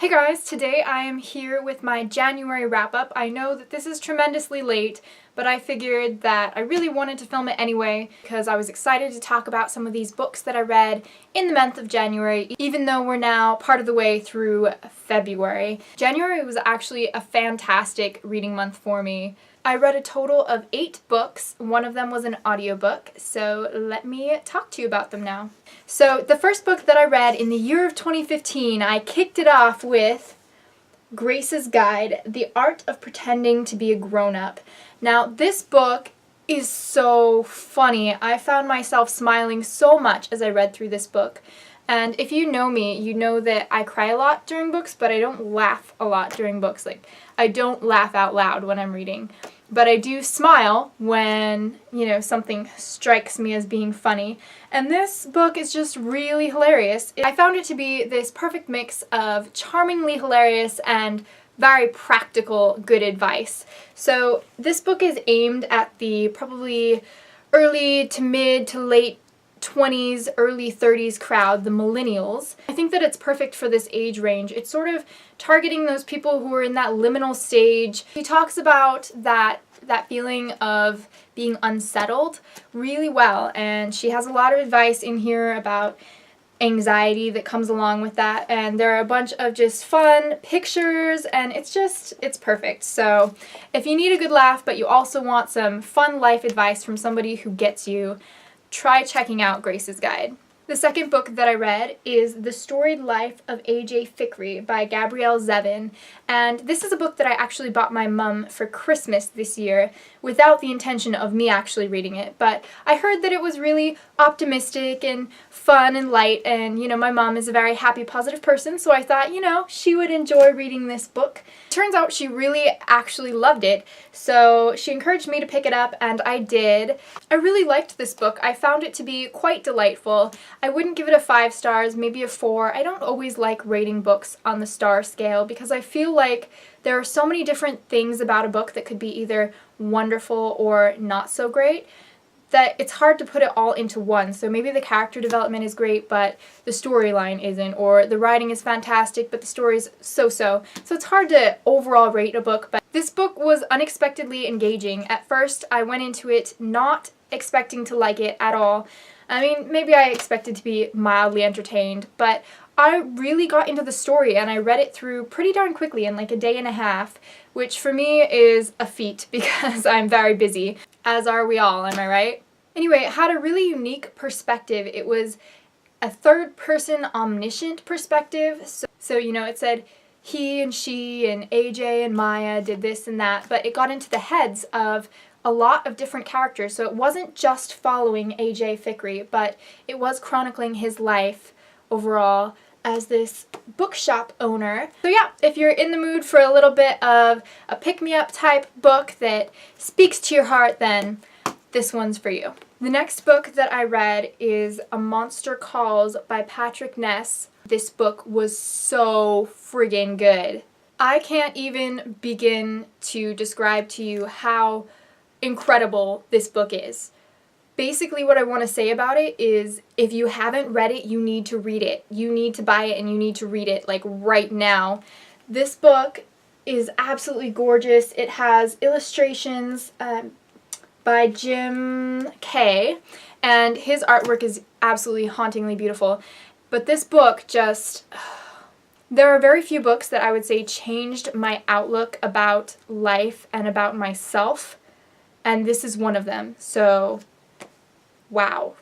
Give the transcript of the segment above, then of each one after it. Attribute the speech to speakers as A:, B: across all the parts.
A: Hey guys, today I am here with my January wrap-up. I know that this is tremendously late, but I figured that I really wanted to film it anyway because I was excited to talk about some of these books that I read in the month of January, even though we're now part of the way through February. January was actually a fantastic reading month for me. I read a total of 8 books. One of them was an audiobook, so let me talk to you about them now. So the first book that I read in the year of 2015, I kicked it off with Grace's Guide, The Art of Pretending to be a Grown-Up. Now this book is so funny. I found myself smiling so much as I read through this book. And if you know me, you know that I cry a lot during books, but I don't laugh a lot during books. Like, I don't laugh out loud when I'm reading. But I do smile when, something strikes me as being funny. And this book is just really hilarious. I found it to be this perfect mix of charmingly hilarious and very practical good advice. So this book is aimed at the probably early to mid to late 20s, early 30s crowd, the millennials. I think that it's perfect for this age range. It's sort of targeting those people who are in that liminal stage. He talks about that feeling of being unsettled really well, and she has a lot of advice in here about anxiety that comes along with that, and there are a bunch of just fun pictures, and it's perfect. So if you need a good laugh but you also want some fun life advice from somebody who gets you, try checking out Grace's Guide. The second book that I read is The Storied Life of A.J. Fikri by Gabrielle Zevin, and this is a book that I actually bought my mum for Christmas this year without the intention of me actually reading it, but I heard that it was really optimistic and fun and light, and my mom is a very happy, positive person, so I thought, she would enjoy reading this book. Turns out she really actually loved it, so she encouraged me to pick it up, and I did. I really liked this book. I found it to be quite delightful. I wouldn't give it a 5 stars, maybe a 4. I don't always like rating books on the star scale because I feel like there are so many different things about a book that could be either wonderful or not so great that it's hard to put it all into one. So maybe the character development is great, but the storyline isn't, or the writing is fantastic, but the story's so-so. So it's hard to overall rate a book, but this book was unexpectedly engaging. At first, I went into it not expecting to like it at all. I mean, maybe I expected to be mildly entertained, but I really got into the story and I read it through pretty darn quickly in like a day and a half, which for me is a feat because I'm very busy, as are we all, am I right? Anyway, it had a really unique perspective. It was a third-person omniscient perspective, so it said he and she and AJ and Maya did this and that, but it got into the heads of a lot of different characters, so it wasn't just following AJ Fikri, but it was chronicling his life overall as this bookshop owner. So yeah, if you're in the mood for a little bit of a pick-me-up type book that speaks to your heart, then this one's for you. The next book that I read is A Monster Calls by Patrick Ness. This book was so friggin' good. I can't even begin to describe to you how incredible this book is. Basically what I want to say about it is if you haven't read it, you need to read it. You need to buy it and you need to read it like right now. This book is absolutely gorgeous. It has illustrations by Jim Kay, and his artwork is absolutely hauntingly beautiful. But this book just... There are very few books that I would say changed my outlook about life and about myself, and this is one of them. So, wow.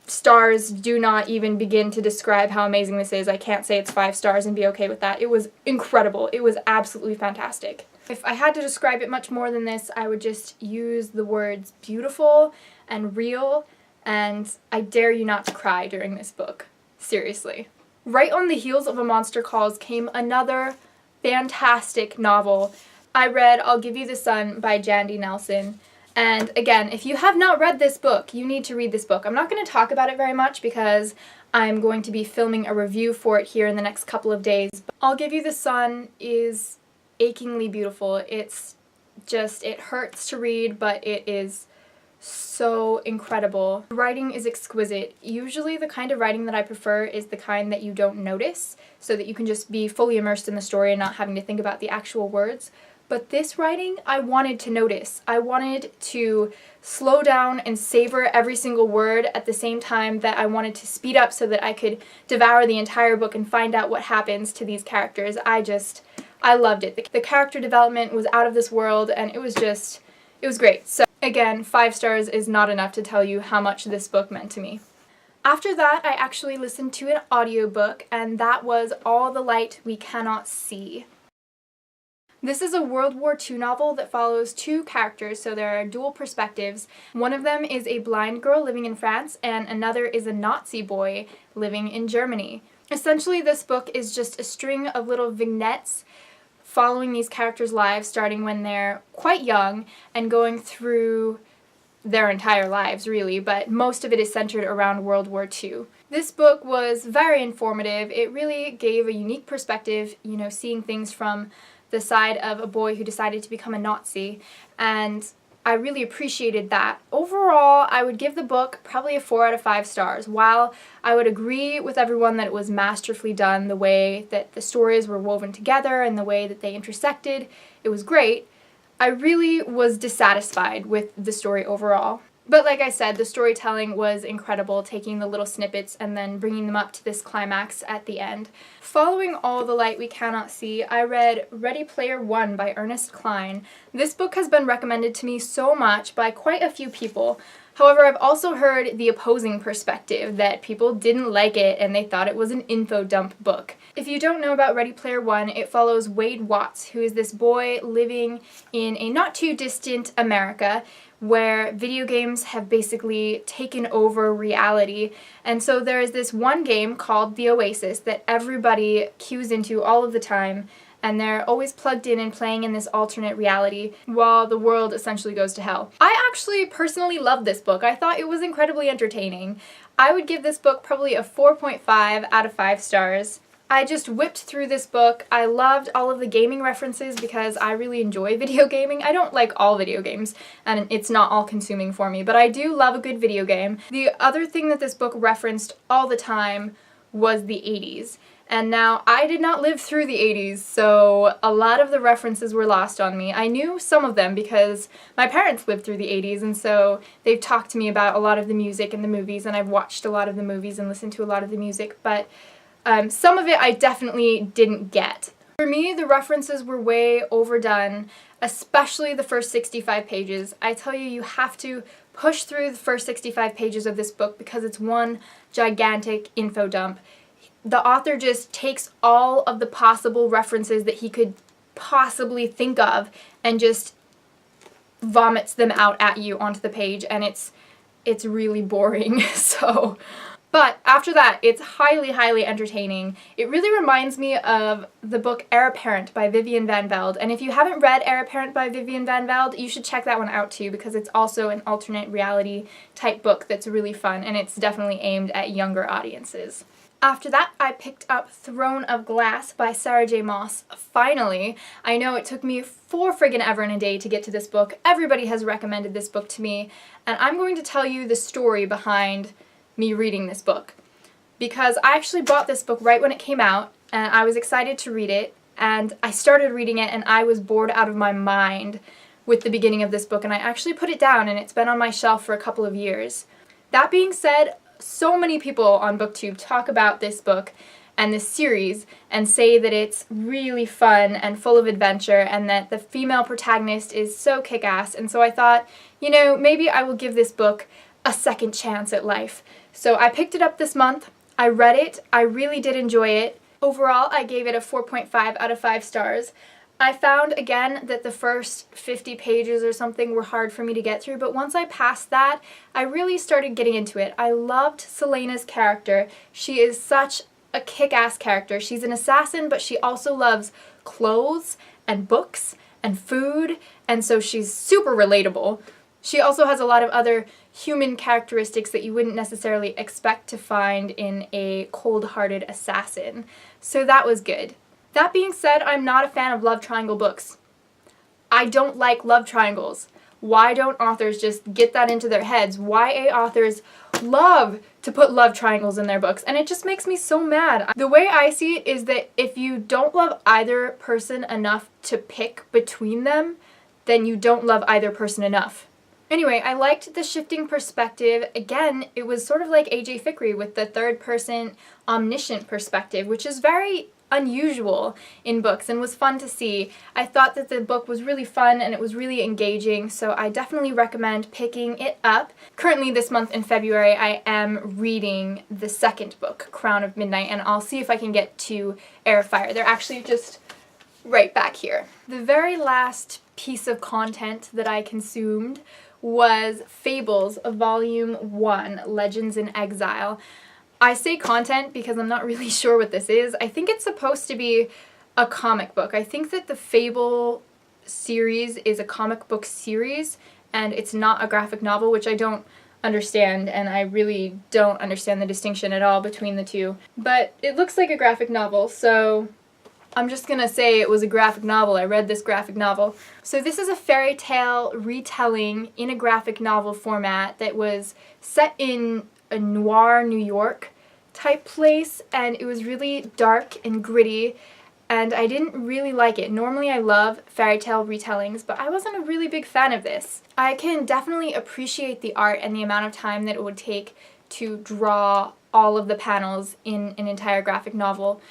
A: Stars do not even begin to describe how amazing this is. I can't say it's 5 stars and be okay with that. It was incredible. It was absolutely fantastic. If I had to describe it much more than this, I would just use the words beautiful and real, and I dare you not to cry during this book. Seriously. Right on the heels of A Monster Calls came another fantastic novel. I read I'll Give You the Sun by Jandy Nelson. And again, if you have not read this book, you need to read this book. I'm not going to talk about it very much because I'm going to be filming a review for it here in the next couple of days. But I'll Give You the Sun is achingly beautiful. It's just, it hurts to read, but it is so incredible. The writing is exquisite. Usually the kind of writing that I prefer is the kind that you don't notice, so that you can just be fully immersed in the story and not having to think about the actual words. But this writing, I wanted to notice. I wanted to slow down and savor every single word at the same time that I wanted to speed up so that I could devour the entire book and find out what happens to these characters. I loved it. The character development was out of this world, and it was great. So again, 5 stars is not enough to tell you how much this book meant to me. After that, I actually listened to an audiobook, and that was All the Light We Cannot See. This is a World War II novel that follows 2 characters, so there are dual perspectives. One of them is a blind girl living in France, and another is a Nazi boy living in Germany. Essentially, this book is just a string of little vignettes following these characters' lives, starting when they're quite young and going through their entire lives, really, but most of it is centered around World War II. This book was very informative. It really gave a unique perspective, seeing things from the side of a boy who decided to become a Nazi, and I really appreciated that. Overall, I would give the book probably a 4 out of 5 stars. While I would agree with everyone that it was masterfully done, the way that the stories were woven together and the way that they intersected, it was great, I really was dissatisfied with the story overall. But like I said, the storytelling was incredible, taking the little snippets and then bringing them up to this climax at the end. Following All the Light We Cannot See, I read Ready Player One by Ernest Cline. This book has been recommended to me so much by quite a few people. However, I've also heard the opposing perspective, that people didn't like it and they thought it was an info dump book. If you don't know about Ready Player One, it follows Wade Watts, who is this boy living in a not too distant America, where video games have basically taken over reality. And so there is this one game called The Oasis that everybody queues into all of the time, and they're always plugged in and playing in this alternate reality while the world essentially goes to hell. I actually personally loved this book. I thought it was incredibly entertaining. I would give this book probably a 4.5 out of 5 stars. I just whipped through this book. I loved all of the gaming references because I really enjoy video gaming. I don't like all video games, and it's not all consuming for me, but I do love a good video game. The other thing that this book referenced all the time was the 80s. And now, I did not live through the 80s, so a lot of the references were lost on me. I knew some of them because my parents lived through the 80s, and so they've talked to me about a lot of the music and the movies, and I've watched a lot of the movies and listened to a lot of the music, but some of it I definitely didn't get. For me, the references were way overdone, especially the first 65 pages. I tell you, you have to push through the first 65 pages of this book because it's one gigantic info dump. The author just takes all of the possible references that he could possibly think of and just vomits them out at you onto the page, and it's really boring. But after that, it's highly, highly entertaining. It really reminds me of the book Heir Apparent by Vivian Van Velde, and if you haven't read Heir Apparent by Vivian Van Velde, you should check that one out too, because it's also an alternate reality type book that's really fun, and it's definitely aimed at younger audiences. After that, I picked up Throne of Glass by Sarah J. Maas. Finally! I know it took me 4 friggin' ever and a day to get to this book. Everybody has recommended this book to me, and I'm going to tell you the story behind me reading this book. Because I actually bought this book right when it came out, and I was excited to read it, and I started reading it and I was bored out of my mind with the beginning of this book, and I actually put it down, and it's been on my shelf for a couple of years. That being said, so many people on BookTube talk about this book and this series and say that it's really fun and full of adventure and that the female protagonist is so kick-ass, and so I thought, maybe I will give this book a second chance at life. So I picked it up this month, I read it, I really did enjoy it. Overall, I gave it a 4.5 out of 5 stars. I found, again, that the first 50 pages or something were hard for me to get through, but once I passed that, I really started getting into it. I loved Selena's character. She is such a kick-ass character. She's an assassin, but she also loves clothes and books and food, and so she's super relatable. She also has a lot of other human characteristics that you wouldn't necessarily expect to find in a cold-hearted assassin, so that was good. That being said, I'm not a fan of love triangle books. I don't like love triangles. Why don't authors just get that into their heads? YA authors love to put love triangles in their books, and it just makes me so mad. The way I see it is that if you don't love either person enough to pick between them, then you don't love either person enough. Anyway, I liked the shifting perspective. Again, it was sort of like A.J. Fikri with the third person omniscient perspective, which is very unusual in books and was fun to see. I thought that the book was really fun and it was really engaging, so I definitely recommend picking it up. Currently this month in February I am reading the second book, Crown of Midnight, and I'll see if I can get to Air of Fire. They're actually just right back here. The very last piece of content that I consumed was Fables, Volume 1, Legends in Exile. I say content because I'm not really sure what this is. I think it's supposed to be a comic book. I think that the Fable series is a comic book series and it's not a graphic novel, which I don't understand, and I really don't understand the distinction at all between the two. But it looks like a graphic novel, so I'm just gonna say it was a graphic novel. I read this graphic novel. So this is a fairy tale retelling in a graphic novel format that was set in a noir New York type place, and it was really dark and gritty, and I didn't really like it. Normally I love fairy tale retellings, but I wasn't a really big fan of this. I can definitely appreciate the art and the amount of time that it would take to draw all of the panels in an entire graphic novel,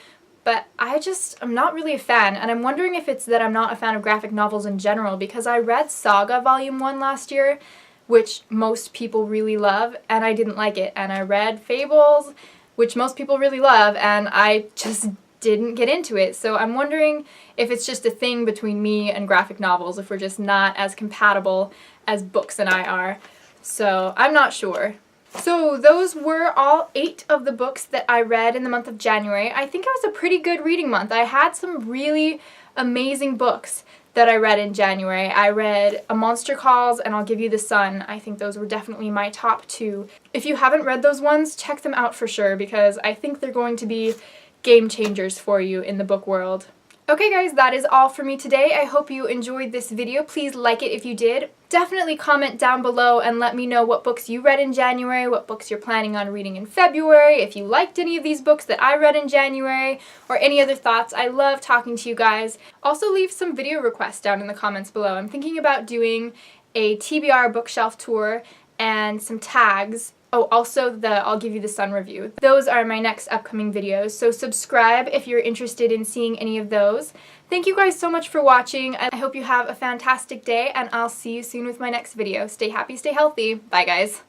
A: but I'm not really a fan, and I'm wondering if it's that I'm not a fan of graphic novels in general, because I read Saga Volume 1 last year, which most people really love, and I didn't like it. And I read Fables, which most people really love, and I just didn't get into it. So I'm wondering if it's just a thing between me and graphic novels, if we're just not as compatible as books and I are. So I'm not sure. So those were all 8 of the books that I read in the month of January. I think it was a pretty good reading month. I had some really amazing books that I read in January. I read A Monster Calls and I'll Give You the Sun. I think those were definitely my top 2. If you haven't read those ones, check them out for sure, because I think they're going to be game changers for you in the book world. Okay guys, that is all for me today. I hope you enjoyed this video. Please like it if you did. Definitely comment down below and let me know what books you read in January, what books you're planning on reading in February, if you liked any of these books that I read in January, or any other thoughts. I love talking to you guys. Also leave some video requests down in the comments below. I'm thinking about doing a TBR bookshelf tour and some tags. Oh, also the I'll Give You the Sun review. Those are my next upcoming videos, so subscribe if you're interested in seeing any of those. Thank you guys so much for watching. I hope you have a fantastic day, and I'll see you soon with my next video. Stay happy, stay healthy. Bye guys.